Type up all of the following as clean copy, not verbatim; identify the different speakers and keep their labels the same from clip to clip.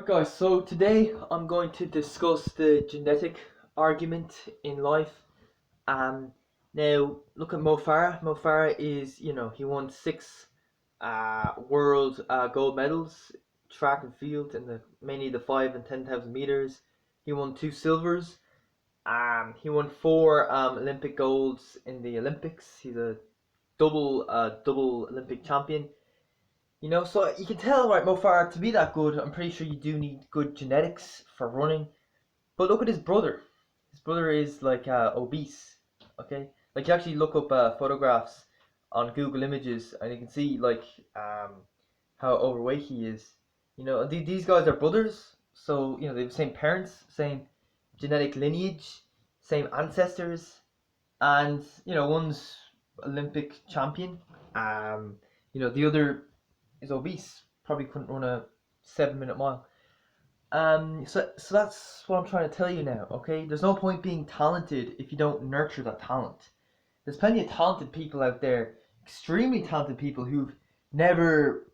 Speaker 1: Guys, so today I'm going to discuss the genetic argument in life. Um, Now look at Mo Farah. Mo Farah is, he won six world gold medals, track and field, in mainly the 5 and 10,000 meters. He won two silvers. He won four Olympic golds in the Olympics. He's a double Olympic champion. So you can tell, right, Mo Farah, to be that good, I'm pretty sure you do need good genetics for running. But look at his brother. His brother is like obese. Okay, like you actually look up photographs on Google Images, and you can see like how overweight he is. These guys are brothers, so they have the same parents, same genetic lineage, same ancestors, and one's Olympic champion. The other is obese, probably couldn't run a 7 minute mile. So that's what I'm trying to tell you now, okay? There's no point being talented if you don't nurture that talent. There's plenty of talented people out there, extremely talented people who've never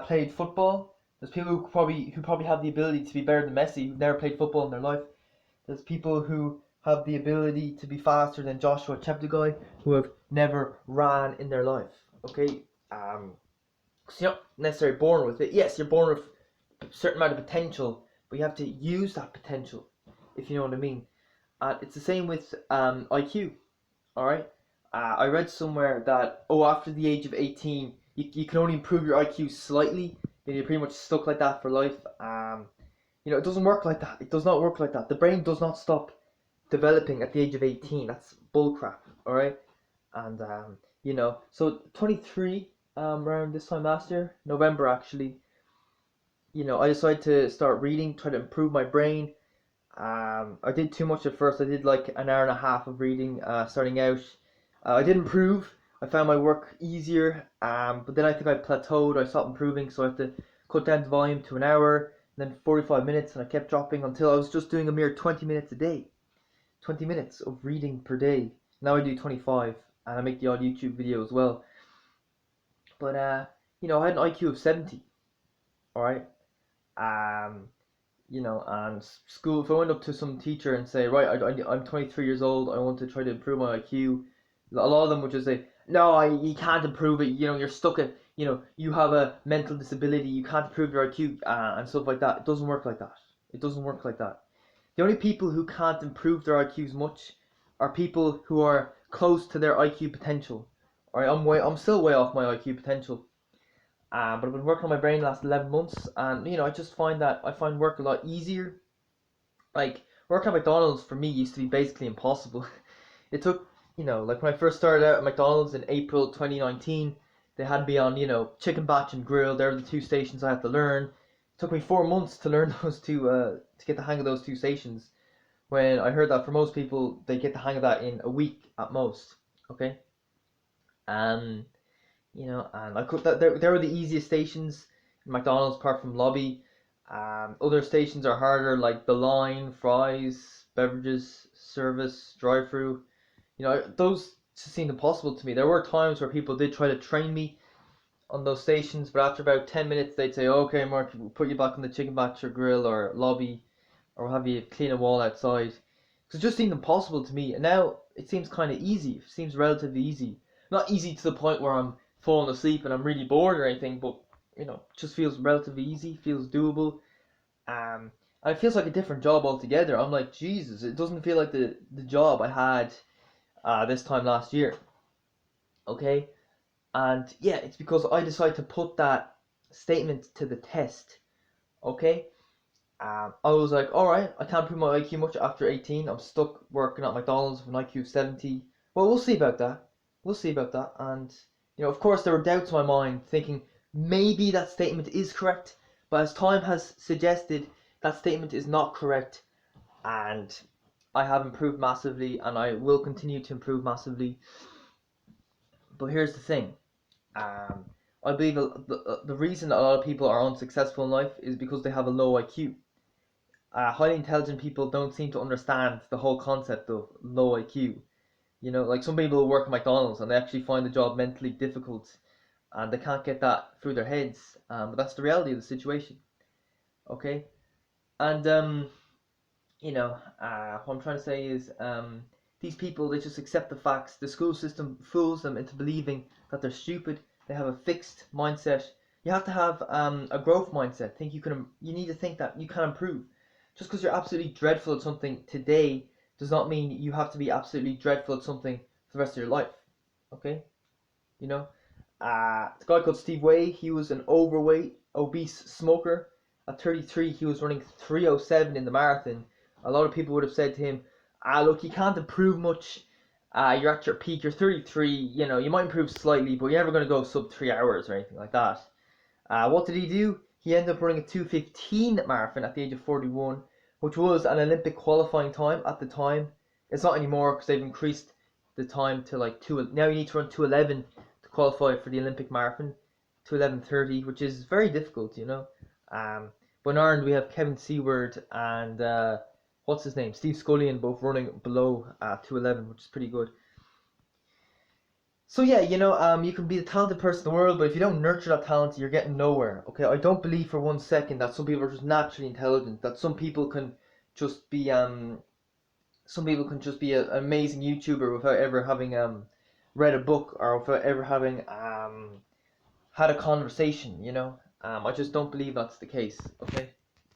Speaker 1: played football. There's people who probably have the ability to be better than Messi, who've never played football in their life. There's people who have the ability to be faster than Joshua Cheptegei, who have never ran in their life, okay? So you're not necessarily born with it. Yes, you're born with a certain amount of potential, but you have to use that potential, if you know what I mean. It's the same with IQ. All right. I read somewhere that after the age of 18, you can only improve your IQ slightly, and you're pretty much stuck like that for life. It doesn't work like that. It does not work like that. The brain does not stop developing at the age of 18. That's bullcrap. All right. And so 23 around this time last year, November actually. I decided to start reading, try to improve my brain. I did too much at first. I did like an hour and a half of reading starting out. I did improve. I found my work easier, but then I think I plateaued. I stopped improving, so I have to cut down the volume to an hour, then 45 minutes, and I kept dropping until I was just doing a mere 20 minutes a day. 20 minutes of reading per day. Now I do 25, and I make the odd YouTube video as well. But I had an IQ of 70. All right. And school, if I went up to some teacher and say, right, I'm 23 years old, I want to try to improve my IQ, a lot of them would just say, no, you can't improve it, you're stuck at, you have a mental disability, you can't improve your IQ, and stuff like that. It doesn't work like that. It doesn't work like that. The only people who can't improve their IQs much are people who are close to their IQ potential. Alright, I'm still way off my IQ potential. But I've been working on my brain the last 11 months, and I just find that I find work a lot easier. Like, working at McDonald's for me used to be basically impossible. It took, like when I first started out at McDonald's in April 2019, they had me on, chicken batch and grill. They were the two stations I had to learn. It took me 4 months to learn those two, to get the hang of those two stations. When I heard that for most people, they get the hang of that in a week at most. Okay. And I could that they were the easiest stations in McDonald's apart from lobby. Other stations are harder, like the line, fries, beverages, service, drive-through. Those just seemed impossible to me. There were times where people did try to train me on those stations, but after about 10 minutes, they'd say, "Okay, Mark, we'll put you back on the chicken batch or grill or lobby, or we'll have you clean a wall outside." So it just seemed impossible to me, and now it seems kind of easy. It seems relatively easy. Not easy to the point where I'm falling asleep and I'm really bored or anything, but it just feels relatively easy, feels doable. And it feels like a different job altogether. I'm like, Jesus, it doesn't feel like the job I had this time last year. Okay? And yeah, it's because I decided to put that statement to the test. Okay? I was like, alright, I can't prove my IQ much after 18. I'm stuck working at McDonald's with an IQ of 70. Well, we'll see about that. We'll see about that. And of course, there were doubts in my mind, thinking maybe that statement is correct, but as time has suggested, that statement is not correct, and I have improved massively, and I will continue to improve massively. But here's the thing. I believe the reason a lot of people are unsuccessful in life is because they have a low IQ. Highly intelligent people don't seem to understand the whole concept of low IQ. Like some people work at McDonald's and they actually find the job mentally difficult and they can't get that through their heads. But that's the reality of the situation. Okay, and what I'm trying to say is, these people, they just accept the facts. The school system fools them into believing that they're stupid. They have a fixed mindset. You have to have a growth mindset. Think you can. You need to think that you can improve. Just because you're absolutely dreadful at something today does not mean you have to be absolutely dreadful at something for the rest of your life. Okay, you know. The guy called Steve Way, he was an overweight, obese smoker. At 33, he was running 3:07 in the marathon. A lot of people would have said to him, look, you can't improve much. You're at your peak, you're 33, you might improve slightly, but you're never going to go sub 3 hours or anything like that. What did he do? He ended up running a 2:15 marathon at the age of 41, which was an Olympic qualifying time at the time. It's not anymore because they've increased the time to like now you need to run 2:11 to qualify for the Olympic marathon, 2:11:30, which is very difficult. But in Ireland we have Kevin Seward and what's his name, Steve Scullion, both running below 2:11, which is pretty good. So yeah, you can be the talented person in the world, but if you don't nurture that talent, you're getting nowhere. Okay, I don't believe for 1 second that some people are just naturally intelligent. That just be some people can just be an amazing YouTuber without ever having read a book or without ever having had a conversation. I just don't believe that's the case. Okay.